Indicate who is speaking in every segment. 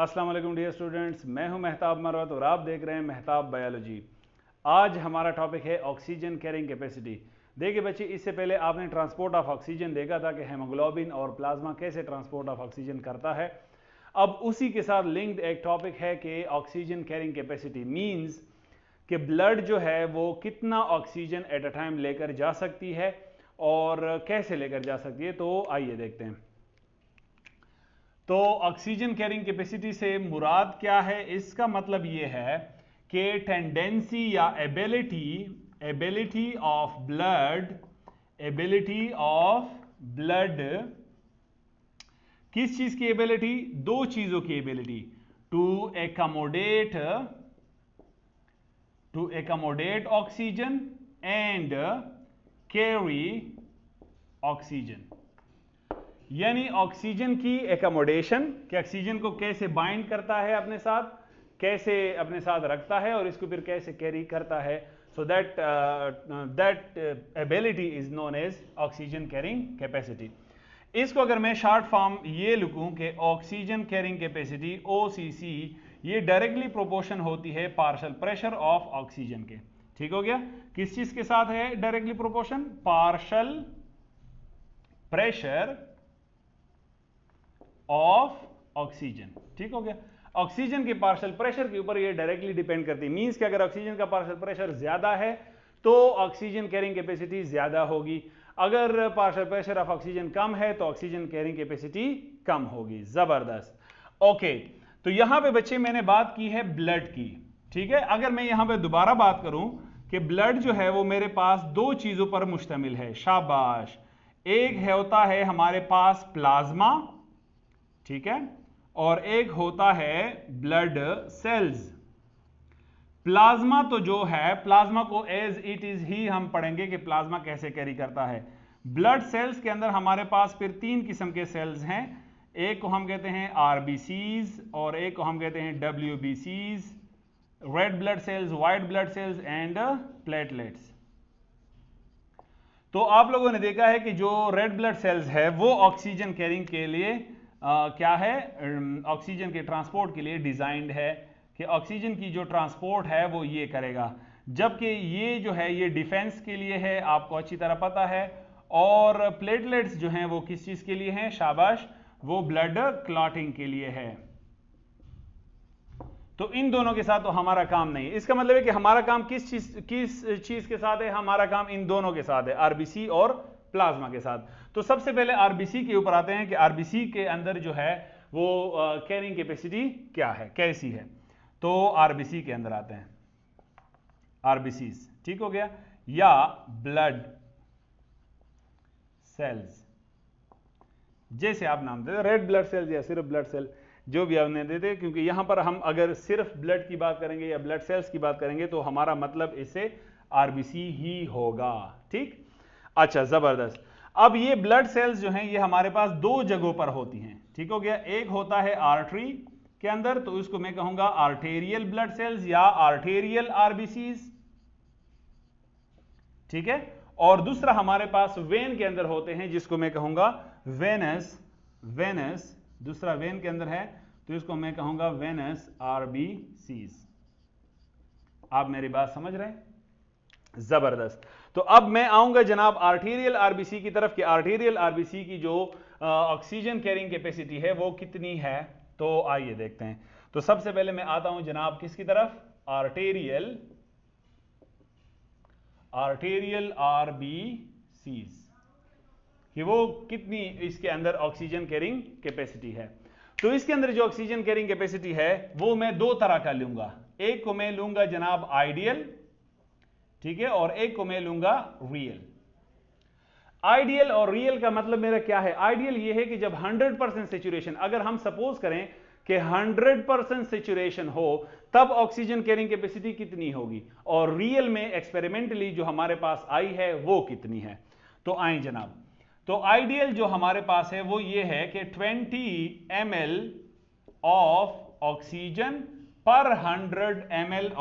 Speaker 1: अस्सलाम वालेकुम dear students, मैं हूं मेहताब मरवत और आप देख रहे हैं मेहताब बायोलॉजी। आज हमारा टॉपिक है ऑक्सीजन कैरिंग कैपेसिटी। देखिए बच्चे, इससे पहले आपने ट्रांसपोर्ट ऑफ ऑक्सीजन देखा था कि हेमोग्लोबिन और प्लाज्मा कैसे ट्रांसपोर्ट ऑफ ऑक्सीजन करता है। अब उसी के साथ लिंक्ड एक टॉपिक है कि ऑक्सीजन कैरिंग कैपेसिटी मींस कि ब्लड जो है वो कितना ऑक्सीजन एट अ टाइम लेकर जा सकती है और कैसे लेकर जा सकती है। तो आइए देखते हैं। तो ऑक्सीजन कैरिंग कैपेसिटी से मुराद क्या है? इसका मतलब ये है कि टेंडेंसी या एबिलिटी ऑफ ब्लड किस चीज की एबिलिटी? दो चीजों की ability, to accommodate oxygen and carry oxygen. यानी ऑक्सीजन की एकोमोडेशन, कि ऑक्सीजन को कैसे बाइंड करता है अपने साथ, कैसे अपने साथ रखता है और इसको फिर कैसे कैरी करता है। So that ability is known as oxygen carrying capacity. इसको अगर मैं शॉर्ट फॉर्म ये लिखूं कि ऑक्सीजन कैरिंग कैपेसिटी OCC, ये डायरेक्टली प्रोपोर्शन होती है पार्शियल प्रेशर ऑफ ऑक्सीजन के। ठीक हो गया? किस चीज के साथ है directly proportion? Partial pressure of oxygen. ठीक हो गया? ऑक्सीजन के पार्शियल प्रेशर के ऊपर ये डायरेक्टली डिपेंड करती है। मींस कि अगर ऑक्सीजन का पार्शियल प्रेशर ज्यादा है तो ऑक्सीजन कैरिंग कैपेसिटी ज्यादा होगी, अगर पार्शियल प्रेशर ऑफ ऑक्सीजन कम है तो ऑक्सीजन कैरिंग कैपेसिटी कम होगी। जबरदस्त। ओके, तो यहां पे बच्चे मैंने बात की है ब्लड की। ठीक है, अगर मैं यहां पे दोबारा बात करूं कि ब्लड जो है वो मेरे पास दो चीजों पर मुश्तमिल है। शाबाश। एक है होता है हमारे पास प्लाज्मा, ठीक है, और एक होता है ब्लड सेल्स। प्लाज्मा तो जो है, प्लाज्मा को एज इट इज ही हम पढ़ेंगे कि प्लाज्मा कैसे कैरी करता है। ब्लड सेल्स के अंदर हमारे पास फिर तीन किस्म के सेल्स हैं। एक को हम कहते हैं RBCs और एक को हम कहते हैं WBCs, red blood cells, white blood cells and platelets. तो आप लोगों ने देखा है कि जो रेड ब्लड सेल्स है वो ऑक्सीजन कैरिंग के लिए क्या है, ऑक्सीजन के ट्रांसपोर्ट के लिए डिजाइंड है कि ऑक्सीजन की जो ट्रांसपोर्ट है वो ये करेगा, जबकि ये जो है ये डिफेंस के लिए है, आपको अच्छी तरह पता है। और प्लेटलेट्स जो हैं वो किस चीज के लिए हैं? शाबाश, वो ब्लड क्लॉटिंग के लिए है। तो इन दोनों के साथ तो हमारा काम नहीं है। इसका मतलब है कि हमारा काम किस चीज के साथ है? हमारा काम इन दोनों के साथ है, RBC और प्लाज्मा के साथ। तो सबसे पहले RBC के ऊपर आते हैं कि RBC के अंदर जो है वो कैरिंग कैपेसिटी क्या है, कैसी है। तो RBC के अंदर आते हैं, RBCs। ठीक हो गया? या ब्लड सेल्स, जैसे आप नाम देते, रेड ब्लड सेल्स या सिर्फ ब्लड सेल, जो भी आपने देते, क्योंकि यहां पर हम अगर सिर्फ ब्लड की बात करेंगे या ब्लड सेल्स की बात करेंगे तो हमारा मतलब इससे RBC ही होगा। ठीक, अच्छा, जबरदस्त। अब ये ब्लड सेल्स जो हैं ये हमारे पास दो जगहों पर होती हैं। ठीक हो गया? एक होता है आर्टरी के अंदर, तो इसको मैं कहूंगा आर्टेरियल ब्लड सेल्स या आर्टेरियल RBCs। ठीक है? और दूसरा हमारे पास वेन के अंदर होते हैं, जिसको मैं कहूंगा वेनस, दूसरा वेन के अंदर है तो इसको मैं कहूंगा वेनस RBCs। आप मेरी बात समझ रहे हैं? जबरदस्त। तो अब मैं आऊंगा जनाब आर्टेरियल RBC की तरफ कि आर्टेरियल RBC की जो ऑक्सीजन कैरिंग कैपेसिटी है वो कितनी है। तो आइए देखते हैं। तो सबसे पहले मैं आता हूं जनाब किसकी तरफ? आर्टेरियल RBCs कि वो कितनी इसके अंदर ऑक्सीजन कैरिंग कैपेसिटी है। तो इसके अंदर जो ऑक्सीजन कैरिंग कैपेसिटी है वो मैं दो तरह का लूंगा। एक को मैं लूंगा जनाब आइडियल, ठीक है, और एक को मैं लूंगा रियल। आइडियल और रियल का मतलब मेरा क्या है? आइडियल ये है कि जब 100% सेचुरेशन, अगर हम सपोज करें कि 100% सेचुरेशन हो तब ऑक्सीजन कैरिंग कैपेसिटी कितनी होगी, और रियल में एक्सपेरिमेंटली जो हमारे पास आई है वो कितनी है। तो आए जनाब, तो आइडियल जो हमारे पास है वो ये है कि 20 ml ऑफ ऑक्सीजन पर 100 ml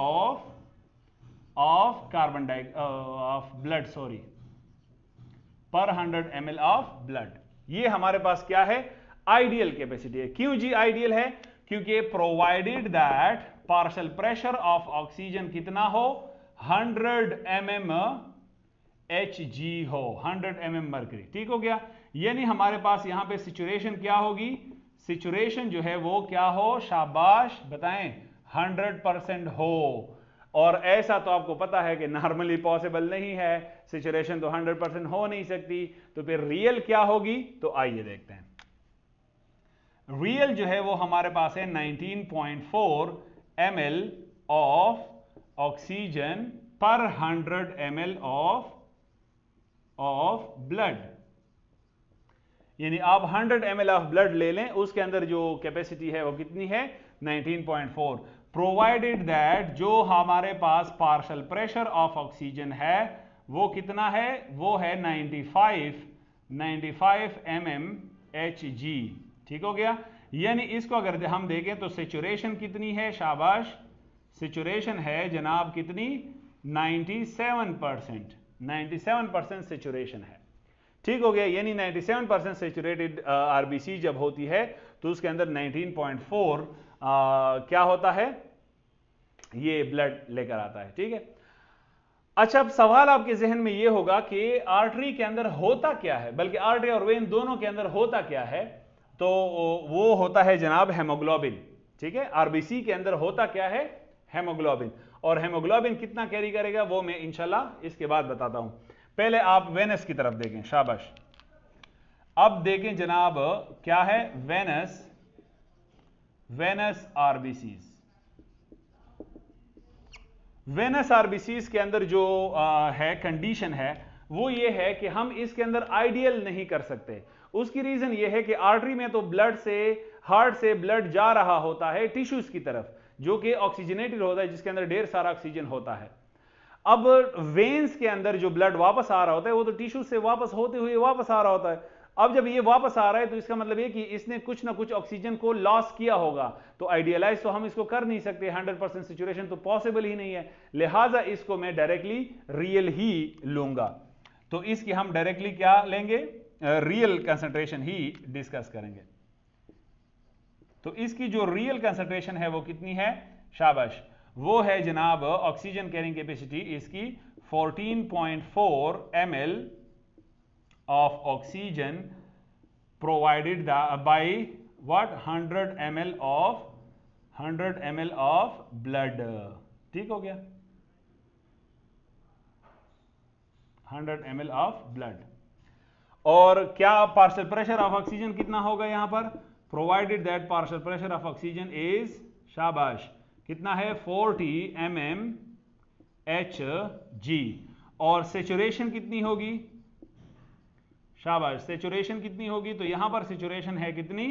Speaker 1: of carbon of blood, sorry, पर 100 ml ऑफ ब्लड। ये हमारे पास क्या है? आइडियल कैपेसिटी है। क्यों जी आइडियल है? क्योंकि provided that partial pressure of oxygen कितना हो 100 mm Hg हो 100 mm मर्करी। ठीक हो गया, यानी हमारे पास यहां पे सिचुएशन क्या होगी, सिचुएशन जो है वो क्या हो, शाबाश बताएं 100% हो। और ऐसा तो आपको पता है कि नॉर्मली पॉसिबल नहीं है, सिचुएशन तो 100% हो नहीं सकती, तो फिर रियल क्या होगी, तो आइए देखते हैं। रियल जो है वो हमारे पास है 19.4 ml ऑफ ऑक्सीजन पर 100 ml ऑफ ब्लड, यानी आप 100 ml ऑफ ब्लड ले लें, उसके अंदर जो कैपेसिटी है वो कितनी है 19.4, प्रोवाइडेड दैट जो हमारे पास पार्शियल प्रेशर ऑफ ऑक्सीजन है वो कितना है, वो है 95 mm Hg। ठीक हो गया, यानी इसको अगर हम देखें तो सेचुरेशन कितनी है, शाबाश सेचुरेशन है जनाब कितनी 97% सेचुरेशन है। ठीक हो गया, यानी 97% सेचुरेटेड आरबीसी जब होती है तो उसके अंदर 19.4 क्या होता है, ये ब्लड लेकर आता है। ठीक है, अच्छा अब सवाल आपके जहन में ये होगा कि आर्टरी के अंदर होता क्या है, बल्कि आर्टरी और वेन दोनों के अंदर होता क्या है, तो वो होता है जनाब हेमोग्लोबिन। ठीक है, आरबीसी के अंदर होता क्या है, हेमोग्लोबिन, और हेमोग्लोबिन कितना कैरी करेगा वो मैं इंशाल्लाह इसके बाद बताता हूं। पहले आप वेनस की तरफ देखें, शाबाश। अब देखें जनाब क्या है वेनस आरबीसीज। वेनस आरबीसीज के अंदर जो है कंडीशन है वो ये है कि हम इसके अंदर आइडियल नहीं कर सकते। उसकी रीजन ये है कि आर्टरी में तो ब्लड से, हार्ट से ब्लड जा रहा होता है टिश्यूज की तरफ जो कि ऑक्सीजनेटेड होता है, जिसके अंदर ढेर सारा ऑक्सीजन होता है। अब वेन्स के अंदर जो ब्लड वापस आ रहा होता है वो तो टिश्यू से वापस होते हुए वापस आ रहा होता है। अब जब ये वापस आ रहा है तो इसका मतलब ये कि इसने कुछ ना कुछ ऑक्सीजन को लॉस किया होगा, तो आइडियलाइज तो हम इसको कर नहीं सकते, 100% सिचुएशन तो पॉसिबल ही नहीं है, लिहाजा इसको मैं डायरेक्टली रियल ही लूंगा। तो इसकी हम डायरेक्टली क्या लेंगे, रियल कंसंट्रेशन ही डिस्कस करेंगे। तो इसकी जो रियल कंसंट्रेशन है वो कितनी है, शाबाश, वो है जनाब ऑक्सीजन कैरिंग कैपेसिटी इसकी 14.4 ml of oxygen provided by what 100 ml of blood. ठीक हो गया, 100 ml ऑफ ब्लड। और क्या पार्शियल प्रेशर ऑफ ऑक्सीजन कितना होगा यहां पर, provided that partial pressure of oxygen is, शाबाश कितना है 40 mm Hg। और सेचुरेशन कितनी होगी, शाबाश सेचुरेशन कितनी होगी, तो यहां पर सेचुरेशन है कितनी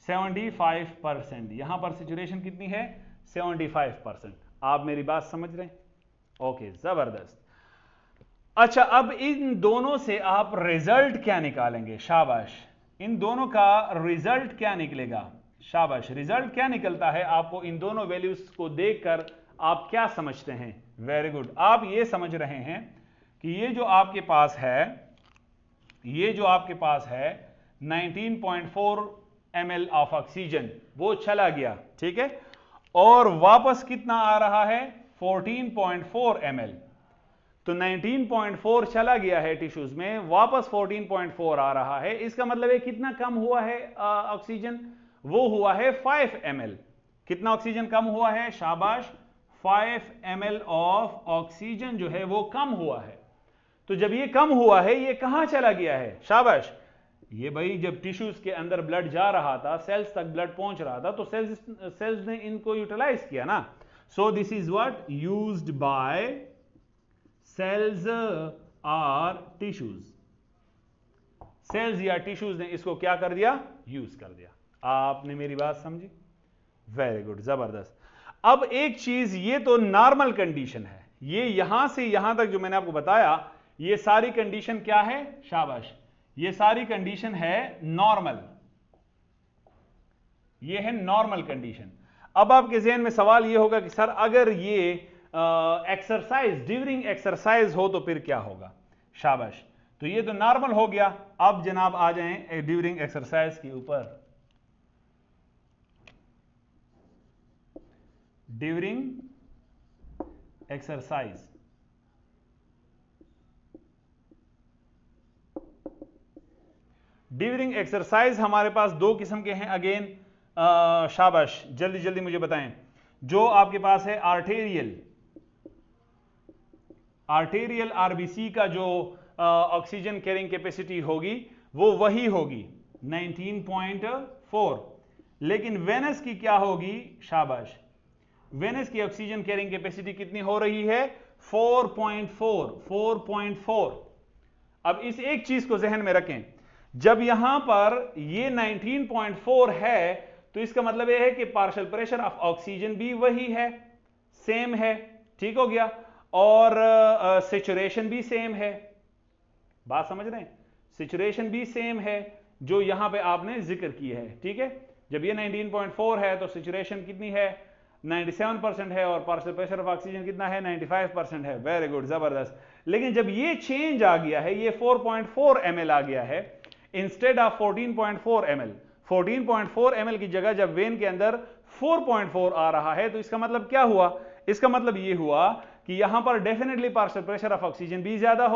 Speaker 1: 75%, यहां पर सेचुरेशन कितनी है 75%। आप मेरी बात समझ रहे हैं, ओके जबरदस्त। अच्छा अब इन दोनों से आप रिजल्ट क्या निकालेंगे, शाबाश, इन दोनों का रिजल्ट क्या निकलेगा, शाबाश, रिजल्ट क्या निकलता है आपको इन दोनों वैल्यूज को देखकर आप क्या समझते हैं, वेरी गुड। आप ये समझ रहे हैं कि ये जो आपके पास है 19.4 ml ऑफ ऑक्सीजन वो चला गया, ठीक है, और वापस कितना आ रहा है 14.4 ml। तो 19.4 चला गया है टिश्यूज में, वापस 14.4 आ रहा है, इसका मतलब है कितना कम हुआ है ऑक्सीजन, वो हुआ है 5 ml। कितना ऑक्सीजन कम हुआ है, शाबाश 5 ml ऑफ ऑक्सीजन जो है वो कम हुआ है। तो जब ये कम हुआ है ये कहां चला गया है, शाबाश, ये भाई जब टिश्यूज के अंदर ब्लड जा रहा था, सेल्स तक ब्लड पहुंच रहा था, तो सेल्स ने इनको यूटिलाइज किया ना। So this is what used by cells or tissues, cells या टिश्यूज ने इसको क्या कर दिया, यूज कर दिया। आपने मेरी बात समझी, वेरी गुड जबरदस्त। अब एक चीज, ये तो नॉर्मल कंडीशन है, ये यहां से यहां तक जो मैंने आपको बताया ये सारी कंडीशन क्या है, शाबाश, ये सारी कंडीशन है नॉर्मल, ये है नॉर्मल कंडीशन। अब आपके जहन में सवाल ये होगा कि सर अगर ये एक्सरसाइज, ड्यूरिंग एक्सरसाइज हो तो फिर क्या होगा, शाबाश, तो ये तो नॉर्मल हो गया। अब जनाब आ जाएं ड्यूरिंग एक्सरसाइज के ऊपर। During exercise. ड्यूरिंग एक्सरसाइज हमारे पास दो किस्म के हैं। अगेन शाबाश, जल्दी जल्दी मुझे बताएं। जो आपके पास है आर्टेरियल आरबीसी का जो ऑक्सीजन कैरिंग कैपेसिटी होगी वो वही होगी 19.4, लेकिन वेनस की क्या होगी? शाबाश, वेनस की ऑक्सीजन कैरिंग कैपेसिटी कितनी हो रही है? 4.4। अब इस एक चीज को जहन में रखें, जब यहां पर ये 19.4 है तो इसका मतलब यह है कि पार्शियल प्रेशर ऑफ ऑक्सीजन भी वही है, सेम है, ठीक हो गया, और सैचुरेशन भी सेम है। बात समझ रहे हैं? सैचुरेशन भी सेम है जो यहां पे आपने जिक्र की है, ठीक है। जब ये 19.4 है तो सैचुरेशन कितनी है? 97% है, और पार्शियल प्रेशर ऑफ ऑक्सीजन कितना है? 95% है। वेरी गुड, जबरदस्त। लेकिन जब ये चेंज आ गया है, ये 4.4 ml आ गया है इंस्टेड ऑफ 14.4 ml, 14.4 ml की जगह जब वेन के अंदर 4.4 आ रहा है तो इसका मतलब क्या हुआ? इसका मतलब ये हुआ कि यहां पर definitely partial pressure of oxygen भी ज्यादा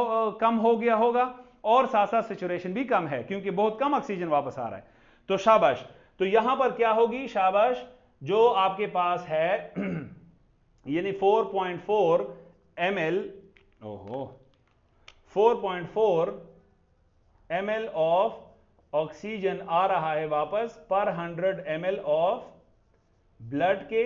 Speaker 1: कम हो गया होगा, और साथ साथ सैचुरेशन भी कम है क्योंकि बहुत कम ऑक्सीजन वापस आ रहा है। तो शाबाश, तो यहां पर क्या होगी? शाबाश, जो आपके पास है यानी 4.4 ml, ओहो, 4.4 ml ऑफ ऑक्सीजन आ रहा है वापस पर 100 ml ऑफ ब्लड के,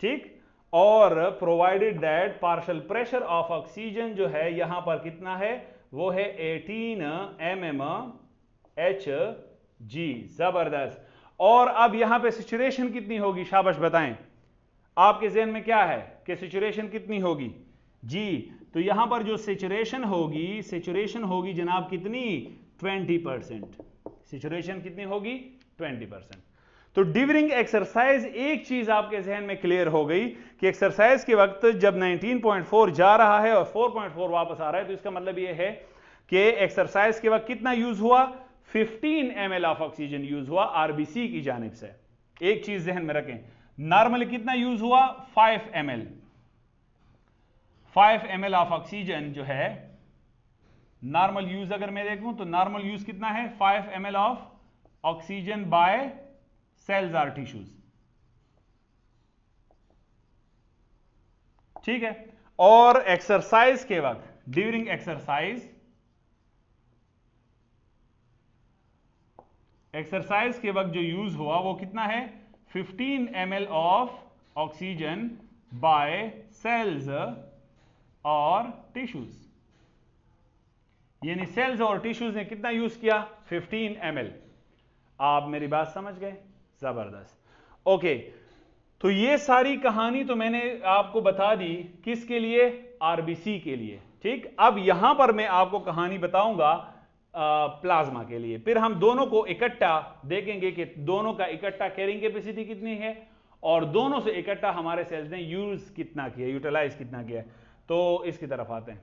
Speaker 1: ठीक, और provided that partial pressure of oxygen जो है यहां पर कितना है? वो है 18 mmHg। जबरदस्त। और अब यहां पे सैचुरेशन कितनी होगी? शाबाश, बताएं आपके ज़हन में क्या है कि सैचुरेशन कितनी होगी? जी, तो यहां पर जो सैचुरेशन होगी जनाब कितनी? 20%। सैचुरेशन कितनी होगी? 20%। तो ड्यूरिंग एक्सरसाइज एक चीज आपके जहन में क्लियर हो गई कि एक्सरसाइज के वक्त जब 19.4 जा रहा है और 4.4 वापस आ रहा है तो इसका मतलब यह है कि एक्सरसाइज के वक्त कितना यूज हुआ? 15 ml ऑफ ऑक्सीजन यूज हुआ आरबीसी की जानिब से। एक चीज जहन में रखें, नॉर्मली कितना यूज हुआ? 5 ml। 5 ml ऑफ ऑक्सीजन जो है नॉर्मल यूज, अगर मैं देखूं तो नॉर्मल यूज कितना है? 5 ml of oxygen by cells or tissues, ठीक है। और एक्सरसाइज के वक्त, ड्यूरिंग एक्सरसाइज के वक्त जो यूज हुआ वो कितना है? 15 ml of oxygen by cells और टिश्यूज, यानी सेल्स और टिश्यूज ने कितना यूज किया? 15 ml। आप मेरी बात समझ गए? जबरदस्त। ओके, तो ये सारी कहानी तो मैंने आपको बता दी किसके लिए? आरबीसी के लिए, ठीक। अब यहां पर मैं आपको कहानी बताऊंगा प्लाज्मा के लिए। फिर हम दोनों को इकट्ठा देखेंगे कि दोनों का इकट्ठा कैरिंग कैपेसिटी कितनी है और दोनों से इकट्ठा हमारे सेल्स ने यूज कितना किया, यूटिलाइज कितना किया। तो इसकी तरफ आते हैं।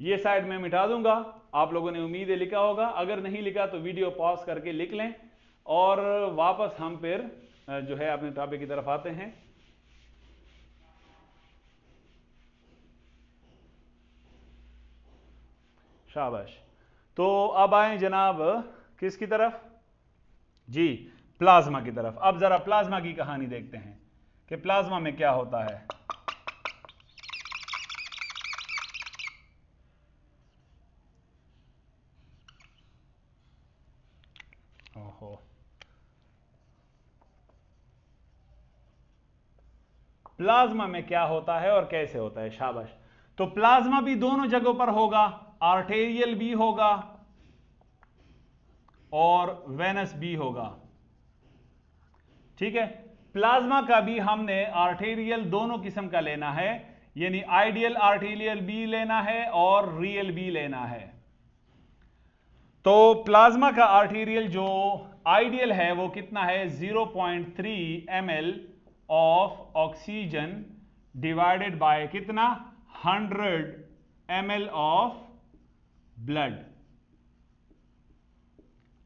Speaker 1: ये साइड में मिटा दूंगा, आप लोगों ने उम्मीद है लिखा होगा, अगर नहीं लिखा तो वीडियो पॉज करके लिख लें और वापस हम फिर जो है अपने टॉपिक की तरफ आते हैं। शाबाश। तो अब आए जनाब किसकी तरफ? जी, प्लाज्मा की तरफ। अब जरा प्लाज्मा की कहानी देखते हैं कि प्लाज्मा में क्या होता है। ओहो, प्लाज्मा में क्या होता है और कैसे होता है? शाबाश। तो प्लाज्मा भी दोनों जगहों पर होगा, आर्टेरियल भी होगा और वेनस भी होगा, ठीक है। प्लाज्मा का भी हमने आर्टेरियल दोनों किस्म का लेना है, यानी आइडियल आर्टेरियल भी लेना है और रियल भी लेना है। तो प्लाज्मा का आर्टेरियल जो आइडियल है वो कितना है? 0.3 ml of oxygen divided by कितना? 100 ml ऑफ ब्लड,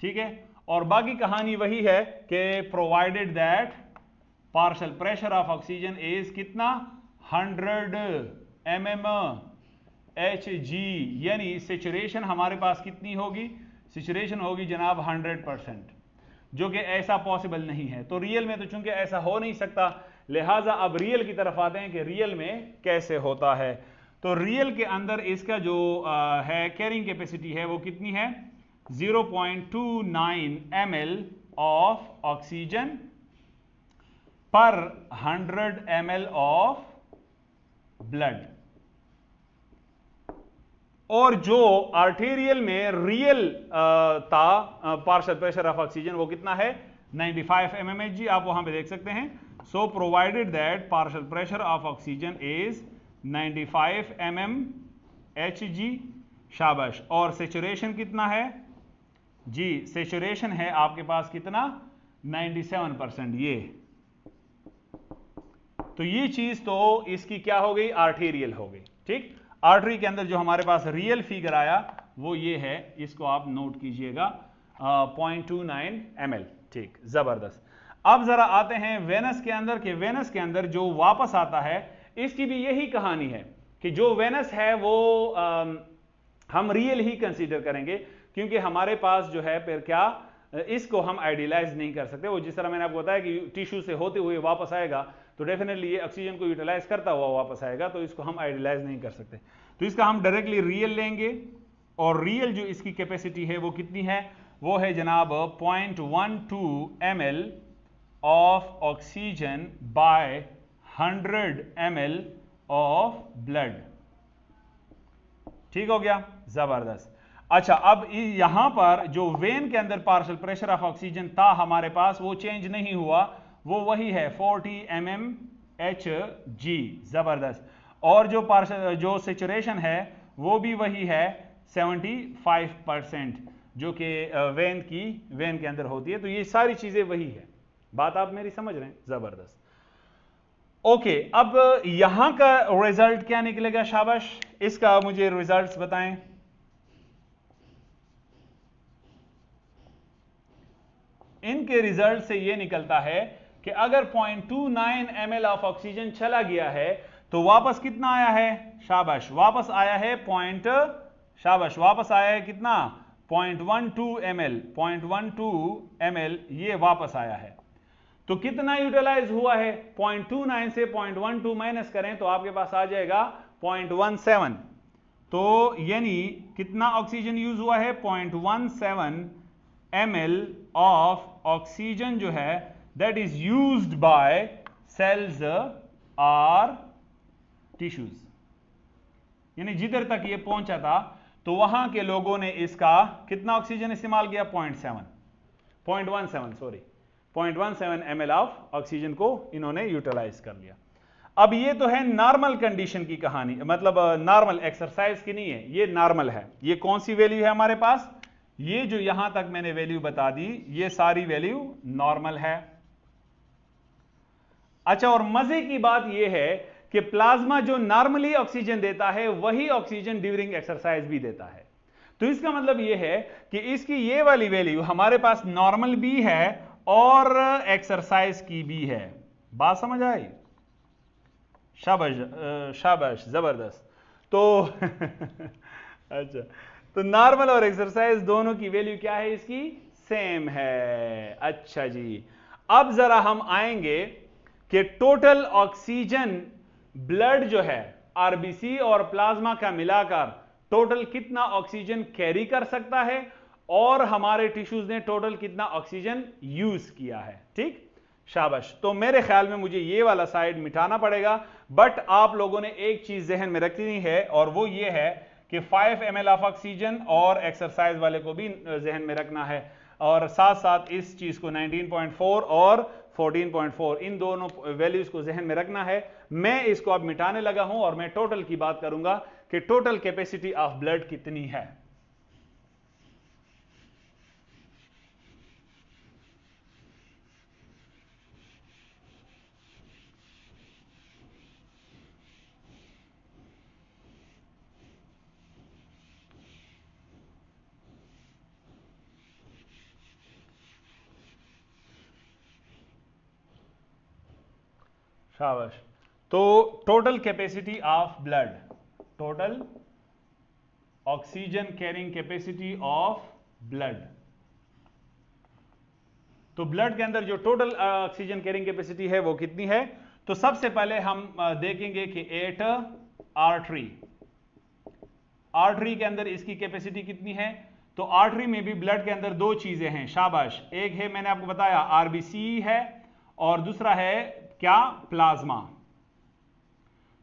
Speaker 1: ठीक है। और बाकी कहानी वही है कि provided that partial pressure of oxygen is कितना 100 mmHg, यानी सेचुरेशन हमारे पास कितनी होगी, सेचुरेशन होगी जनाब 100%, जो कि ऐसा पॉसिबल नहीं है। तो रियल में तो चूंकि ऐसा हो नहीं सकता, लिहाजा अब रियल की तरफ आते हैं कि रियल में कैसे होता है। तो रियल के अंदर इसका जो है कैरिंग कैपेसिटी है वो कितनी है, 0.29 ml ऑफ ऑक्सीजन पर 100 ml ऑफ ब्लड। और जो आर्टेरियल में रियल था पार्शियल प्रेशर ऑफ ऑक्सीजन वो कितना है, 95 mmHg, आप वहां पे देख सकते हैं। So provided that partial pressure of oxygen is 95 mmHg, शाबाश। और सेचुरेशन कितना है जी, सेचुरेशन है आपके पास कितना, 97%। तो ये चीज तो इसकी क्या हो गई, आर्टेरियल हो गई। ठीक, आर्टरी के अंदर जो हमारे पास रियल फिगर आया वो ये है, इसको आप नोट कीजिएगा, 0.29 ml। ठीक, जबरदस्त। अब जरा आते हैं वेनस के अंदर, कि वेनस के अंदर जो वापस आता है इसकी भी यही कहानी है कि जो वेनस है वो हम रियल ही कंसीडर करेंगे, क्योंकि हमारे पास जो है फिर क्या, इसको हम आइडियलाइज नहीं कर सकते। वो जिस तरह मैंने आपको बताया कि टिश्यू से होते हुए वापस आएगा, तो डेफिनेटली ये ऑक्सीजन को यूटिलाइज करता हुआ वापस आएगा, तो इसको हम आइडियलाइज नहीं कर सकते। तो इसका हम डायरेक्टली रियल लेंगे, और रियल जो इसकी कैपेसिटी है वो कितनी है, वो है जनाब 0.12 ml of oxygen bye 100 ml of blood. ठीक हो गया, जबरदस्त। अच्छा, अब यहां पर जो वेन के अंदर पार्शियल प्रेशर ऑफ ऑक्सीजन था हमारे पास वो चेंज नहीं हुआ, वो वही है 40 mmHg, जबरदस्त। और जो सेचुरेशन है वो भी वही है 75%, जो कि वेन के अंदर होती है। तो ये सारी चीजें वही है, बात आप मेरी समझ रहे हैं, जबरदस्त। ओके, अब यहां का रिजल्ट क्या निकलेगा, शाबाश, इसका मुझे रिजल्ट्स बताएं। इनके रिजल्ट से यह निकलता है कि अगर 0.29 ml ऑफ ऑक्सीजन चला गया है तो वापस कितना आया है, शाबाश, वापस आया है शाबाश, वापस आया है कितना, 0.12 ml, 0.12 ml ये वापस आया है। तो कितना यूटिलाइज हुआ है, 0.29 से 0.12 माइनस करें तो आपके पास आ जाएगा 0.17। तो यानी कितना ऑक्सीजन यूज हुआ है, 0.17 ml ऑफ ऑक्सीजन जो है that is used by cells और टिश्यूज। यानी जिधर तक ये पहुंचा था तो वहां के लोगों ने इसका कितना ऑक्सीजन इस्तेमाल किया, 0.17 ml ऑफ ऑक्सीजन को इन्होंने यूटिलाइज कर लिया। अब ये तो है नॉर्मल कंडीशन की कहानी, मतलब नॉर्मल एक्सरसाइज की नहीं है, ये नॉर्मल है। ये कौन सी वैल्यू है हमारे पास, ये जो यहां तक मैंने वैल्यू बता दी ये सारी वैल्यू नॉर्मल है। अच्छा, और मजे की बात यह है कि प्लाज्मा जो नॉर्मली ऑक्सीजन देता है वही ऑक्सीजन ड्यूरिंग एक्सरसाइज भी देता है। तो इसका मतलब यह है कि इसकी ये वाली वैल्यू हमारे पास नॉर्मल भी है और एक्सरसाइज की भी है। बात समझ आई, शाबाश शाबाश, जबरदस्त। तो अच्छा, तो नॉर्मल और एक्सरसाइज दोनों की वैल्यू क्या है, इसकी सेम है। अच्छा जी, अब जरा हम आएंगे कि टोटल ऑक्सीजन ब्लड जो है आरबीसी और प्लाज्मा का मिलाकर टोटल कितना ऑक्सीजन कैरी कर सकता है, और हमारे टिश्यूज ने टोटल कितना ऑक्सीजन यूज किया है। ठीक, शाबाश। तो मेरे ख्याल में मुझे ये वाला साइड मिटाना पड़ेगा, बट आप लोगों ने एक चीज जहन में रखनी है और वो ये है कि 5 ml ऑफ ऑक्सीजन और एक्सरसाइज वाले को भी जहन में रखना है, और साथ साथ इस चीज को 19.4 और 14.4 इन दोनों वैल्यूज को जहन में रखना है। मैं इसको अब मिटाने लगा हूं और मैं टोटल की बात करूंगा कि टोटल कैपेसिटी ऑफ ब्लड कितनी है। शाबाश। तो total capacity of blood, total oxygen carrying capacity of blood. तो ब्लड के अंदर जो टोटल ऑक्सीजन कैरिंग कैपेसिटी है वो कितनी है? तो सबसे पहले हम देखेंगे कि एट आर्टरी के अंदर इसकी कैपेसिटी कितनी है। तो आर्टरी में भी ब्लड के अंदर दो चीजें हैं, शाबाश। एक है, मैंने आपको बताया, आरबीसी है, और दूसरा है क्या? प्लाज्मा।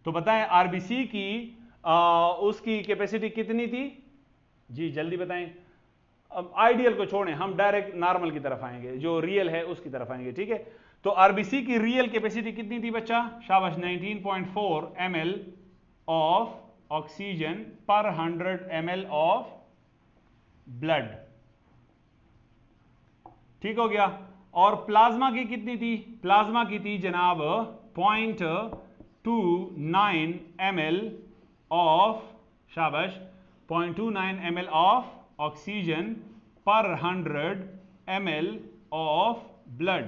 Speaker 1: तो बताएं आरबीसी की उसकी कैपेसिटी कितनी थी? जी जल्दी बताएं। अब आइडियल को छोड़ें, हम डायरेक्ट नॉर्मल की तरफ आएंगे, जो रियल है उसकी तरफ आएंगे, ठीक है। तो आरबीसी की रियल कैपेसिटी कितनी थी बच्चा? शाबाश, 19.4 ml ऑफ ऑक्सीजन पर 100 ml ऑफ ब्लड, ठीक हो गया। और प्लाज्मा की कितनी थी? प्लाज्मा की थी जनाब 0.29 ml ऑफ, शाबाश, 0.29 ml ऑफ ऑक्सीजन पर 100 ml ऑफ ब्लड।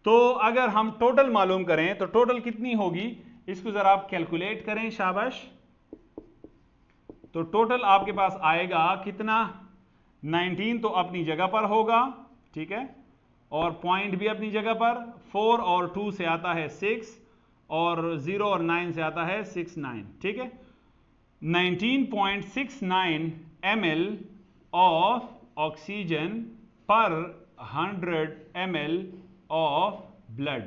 Speaker 1: तो अगर हम टोटल मालूम करें तो टोटल कितनी होगी, इसको जरा आप कैलकुलेट करें, शाबाश। तो टोटल आपके पास आएगा कितना? 19 तो अपनी जगह पर होगा, ठीक है, और पॉइंट भी अपनी जगह पर, 4 और 2 से आता है 6, और 0 और 9 से आता है 69, ठीक है। 19.69 ml ऑफ ऑक्सीजन पर 100 ml ऑफ ब्लड,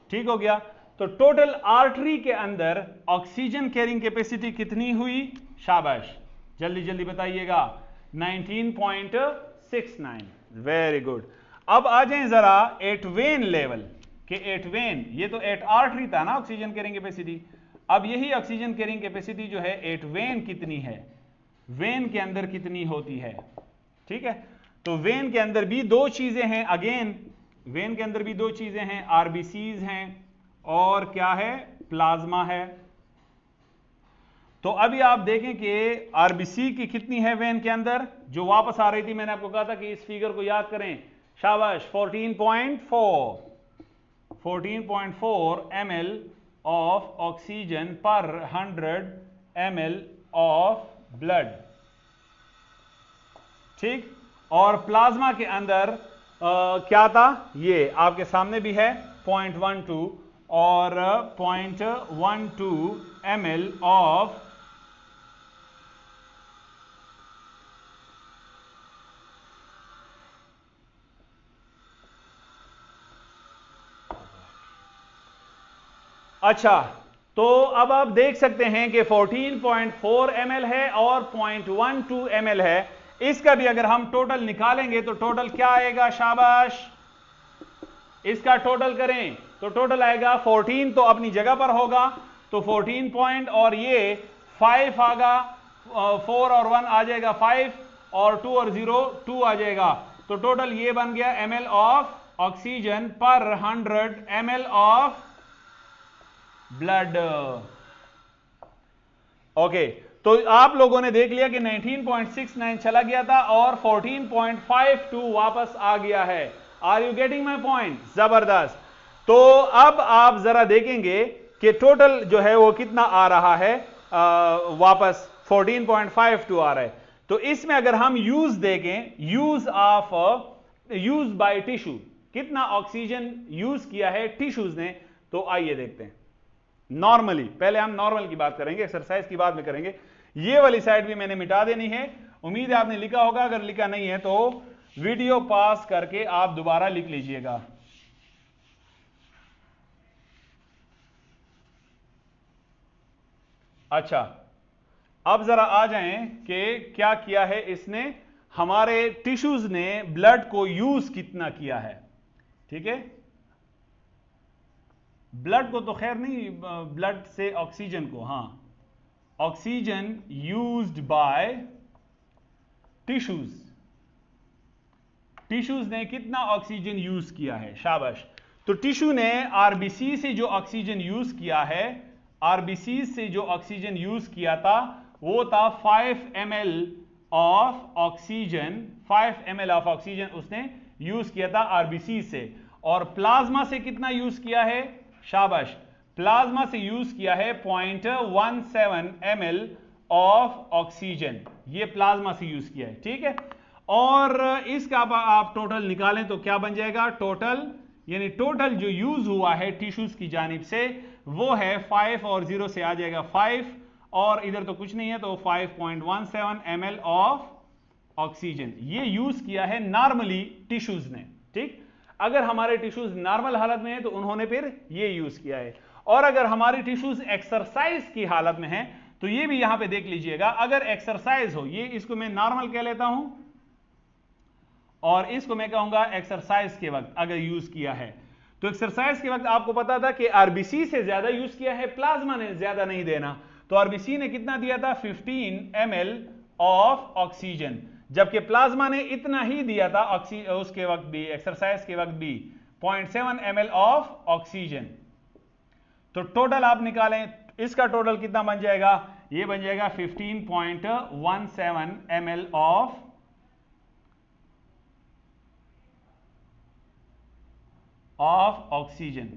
Speaker 1: ठीक हो गया। तो टोटल आर्टरी के अंदर ऑक्सीजन कैरिंग कैपेसिटी कितनी हुई? शाबाश, जल्दी जल्दी बताइएगा। 19.69, वेरी गुड। अब आ जाएं जरा एट वेन लेवल के। एट वेन, ये तो एट आर्टरी था ना ऑक्सीजन कैरिंग कैपेसिटी। अब यही ऑक्सीजन कैरिंग कैपेसिटी जो है एट वेन कितनी है, वेन के अंदर कितनी होती है, ठीक है। तो वेन के अंदर भी दो चीजें हैं, अगेन वेन के अंदर भी दो चीजें हैं, आरबीसीज हैं और क्या है? प्लाज्मा है। तो अभी आप देखें कि आरबीसी की कितनी है वेन के अंदर, जो वापस आ रही थी। मैंने आपको कहा था कि इस फिगर को याद करें, शाबाश, 14.4 ml ऑफ ऑक्सीजन पर 100 ml ऑफ ब्लड, ठीक। और प्लाज्मा के अंदर क्या था? ये आपके सामने भी है, 0.12 और 0.12 ml ऑफ अच्छा। तो अब आप देख सकते हैं कि 14.4 ml है और 0.12 ml है। इसका भी अगर हम टोटल निकालेंगे तो टोटल क्या आएगा? शाबाश, इसका टोटल करें तो टोटल आएगा 14, तो अपनी जगह पर होगा, तो 14 पॉइंट, और ये 5 आगा, 4 और 1 आ जाएगा 5, और 2 और 0 2 आ जाएगा। तो टोटल ये बन गया ml ऑफ ऑक्सीजन पर 100 ml ऑफ ब्लड। ओके, तो आप लोगों ने देख लिया कि 19.69 चला गया था और 14.52 वापस आ गया है। Are you getting my point? जबरदस्त। तो अब आप जरा देखेंगे कि टोटल जो है वो कितना आ रहा है, वापस 14.52 आ रहा है। तो इसमें अगर हम यूज देखें, यूज बाय टिश्यू, कितना ऑक्सीजन यूज किया है टिश्यूज ने, तो आइए देखते हैं। नॉर्मली, पहले हम नॉर्मल की बात करेंगे, एक्सरसाइज की बात में करेंगे। ये वाली साइड भी मैंने मिटा देनी है, उम्मीद है आपने लिखा होगा। अगर लिखा नहीं है तो वीडियो पास करके आप दोबारा लिख लीजिएगा। अच्छा, अब जरा आ जाएं कि क्या किया है इसने, हमारे टिश्यूज ने ब्लड को यूज कितना किया है, ठीक है। ब्लड को तो खैर नहीं, ब्लड से ऑक्सीजन को, हां, oxygen used by tissues, tissues ने कितना ऑक्सीजन यूज किया है? शाबाश। तो टिश्यू ने आरबीसी से जो ऑक्सीजन यूज किया है, आरबीसी से जो ऑक्सीजन यूज किया था वो था 5 ml of oxygen, 5 ml of oxygen उसने यूज किया था आरबीसी से। और प्लाज्मा से कितना यूज किया है? शाबाश, प्लाज्मा से यूज किया है 0.17 ml ऑफ ऑक्सीजन, ये प्लाज्मा से यूज किया है, ठीक है। और इसका आप टोटल निकालें तो क्या बन जाएगा? टोटल यानी टोटल जो यूज हुआ है टिश्यूज की जानिब से वो है 5 और 0 से आ जाएगा 5 और इधर तो कुछ नहीं है तो 5.17 ml ऑफ ऑक्सीजन ये यूज किया है नॉर्मली टिश्यूज ने, ठीक। अगर हमारे टिश्यूज नॉर्मल हालत में है तो उन्होंने फिर ये यूज किया है। और अगर हमारे टिश्यूज एक्सरसाइज की हालत में है तो ये भी यहां पे देख लीजिएगा, अगर एक्सरसाइज हो, ये इसको मैं नॉर्मल कह लेता हूं और इसको मैं कहूंगा एक्सरसाइज के वक्त अगर यूज किया है, तो एक्सरसाइज के वक्त आपको पता था कि आरबीसी से ज्यादा यूज किया है, प्लाज्मा ने ज्यादा नहीं देना, तो आरबीसी ने कितना दिया था? 15 ml ऑफ ऑक्सीजन, जबकि प्लाज्मा ने इतना ही दिया था उसके वक्त भी, एक्सरसाइज के वक्त भी 0.7 ml ऑफ ऑक्सीजन। तो टोटल आप निकालें, इसका टोटल कितना बन जाएगा? ये बन जाएगा 15.17 ml ऑफ ऑक्सीजन,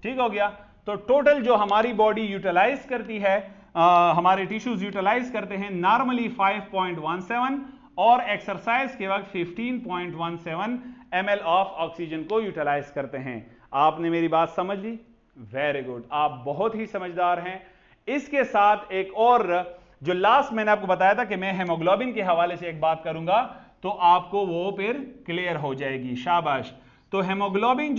Speaker 1: ठीक हो गया। तो टोटल जो हमारी बॉडी यूटिलाइज करती है, हमारे टिश्यूज यूटिलाइज करते हैं नॉर्मली 5.17 और एक्सरसाइज के वक्त 15.17 ml ऑफ ऑक्सीजन को यूटिलाइज करते हैं। आपने मेरी बात समझ ली? वेरी गुड, आप बहुत ही समझदार हैं। इसके साथ एक और जो लास्ट मैंने आपको बताया था कि मैं हेमोग्लोबिन के हवाले से एक बात करूंगा तो आपको वो फिर क्लियर हो जाएगी। शाबाश। तो हेमोग्लोबिन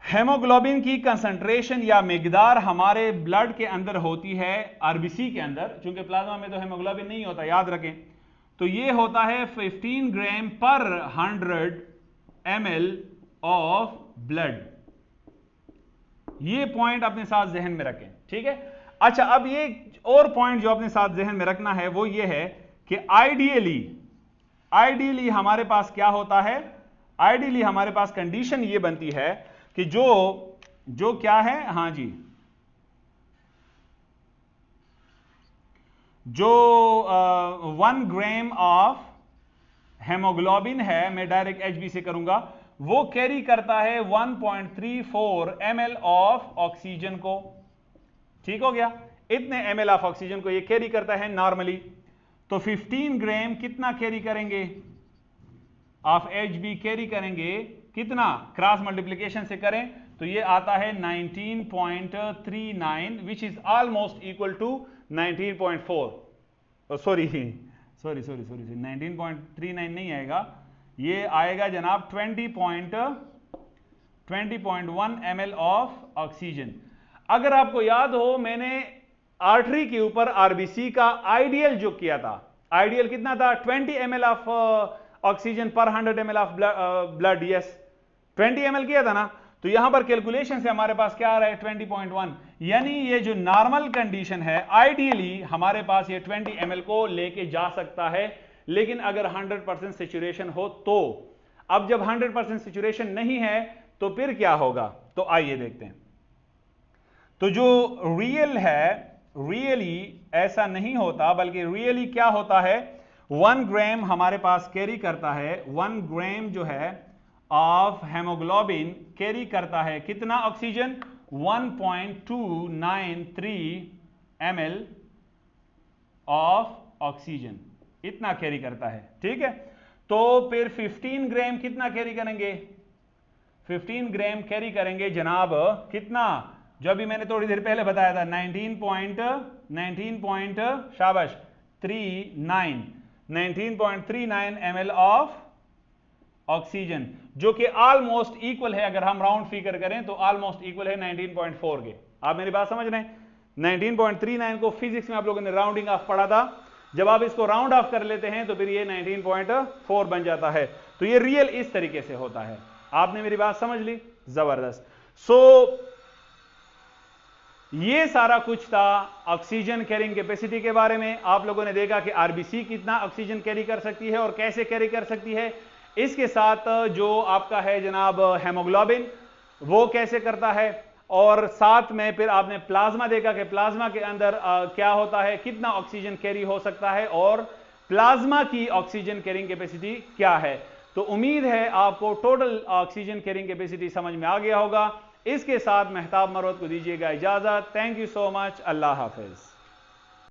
Speaker 1: हेमोग्लोबिन की कंसंट्रेशन या मिकदार हमारे ब्लड के अंदर होती है, आरबीसी के अंदर, क्योंकि प्लाज्मा में तो हेमोग्लोबिन नहीं होता, याद रखें। तो ये होता है 15 ग्राम पर 100 ml ऑफ ब्लड। ये पॉइंट अपने साथ जहन में रखें, ठीक है। अच्छा, अब ये और पॉइंट जो अपने साथ जहन में रखना है वो ये है कि आइडियली हमारे पास क्या होता है? आइडियली हमारे पास कंडीशन ये बनती है कि जो क्या है, हां जी, जो 1 ग्राम ऑफ हेमोग्लोबिन है, मैं डायरेक्ट एचबी से करूंगा, वो कैरी करता है 1.34 ml ऑफ ऑक्सीजन को, ठीक हो गया। इतने ml ऑफ ऑक्सीजन को ये कैरी करता है नॉर्मली। तो 15 ग्राम कितना कैरी करेंगे? ऑफ एचबी कैरी करेंगे कितना? क्रॉस मल्टीप्लिकेशन से करें तो ये आता है 19.39 which is almost equal to 19.4। Sorry 19.39 नहीं आएगा, ये आएगा जनाब 20.1 ml ऑफ ऑक्सीजन। अगर आपको याद हो, मैंने आर्टरी के ऊपर आरबीसी का आइडियल जो किया था, आइडियल कितना था? 20 ml ऑफ ऑक्सीजन पर 100 ml of blood, yes 20 ml किया था ना। तो यहां पर कैलकुलेशन से हमारे पास क्या आ रहा है? 20.1, यानी ये जो नॉर्मल कंडीशन है, आइडियली हमारे पास ये 20 ml को लेके जा सकता है, लेकिन अगर 100% सेचुरेशन हो तो। अब जब 100% सेचुरेशन नहीं है तो फिर क्या होगा? तो आइए देखते हैं। तो जो रियल है, रियली ऐसा नहीं होता, बल्कि रियली क्या होता है? 1 ग्राम हमारे पास कैरी करता है, 1 ग्राम जो है ऑफ हेमोग्लोबिन कैरी करता है कितना ऑक्सीजन? 1.293 ml ऑफ ऑक्सीजन, इतना कैरी करता है, ठीक है। तो फिर 15 ग्राम कितना कैरी करेंगे? 15 ग्राम कैरी करेंगे जनाब कितना? जो अभी मैंने थोड़ी देर पहले बताया था, 19.39 ml ऑफ ऑक्सीजन, जो कि ऑलमोस्ट इक्वल है, अगर हम राउंड फिगर करें तो ऑलमोस्ट इक्वल है 19.4 के। आप मेरी बात समझ रहे हैं? 19.39 को फिजिक्स में आप लोगों ने राउंडिंग ऑफ पढ़ा था, जब आप इसको राउंड ऑफ कर लेते हैं तो फिर ये 19.4 बन जाता है। तो ये रियल इस तरीके से होता है। आपने मेरी बात समझ ली? जबरदस्त। सो ये सारा कुछ था ऑक्सीजन कैरिंग कैपेसिटी के बारे में। आप लोगों ने देखा कि आरबीसी कितना ऑक्सीजन कैरी कर सकती है और कैसे कैरी कर सकती है। इसके साथ जो आपका है जनाब हेमोग्लोबिन, वो कैसे करता है, और साथ में फिर आपने प्लाज्मा देखा कि प्लाज्मा के अंदर क्या होता है, कितना ऑक्सीजन कैरी हो सकता है और प्लाज्मा की ऑक्सीजन कैरिंग कैपेसिटी क्या है। तो उम्मीद है आपको टोटल ऑक्सीजन कैरिंग कैपेसिटी समझ में आ गया होगा। इसके साथ मेहताब मरवत को दीजिएगा इजाजत। Thank you so much. Allah Hafiz.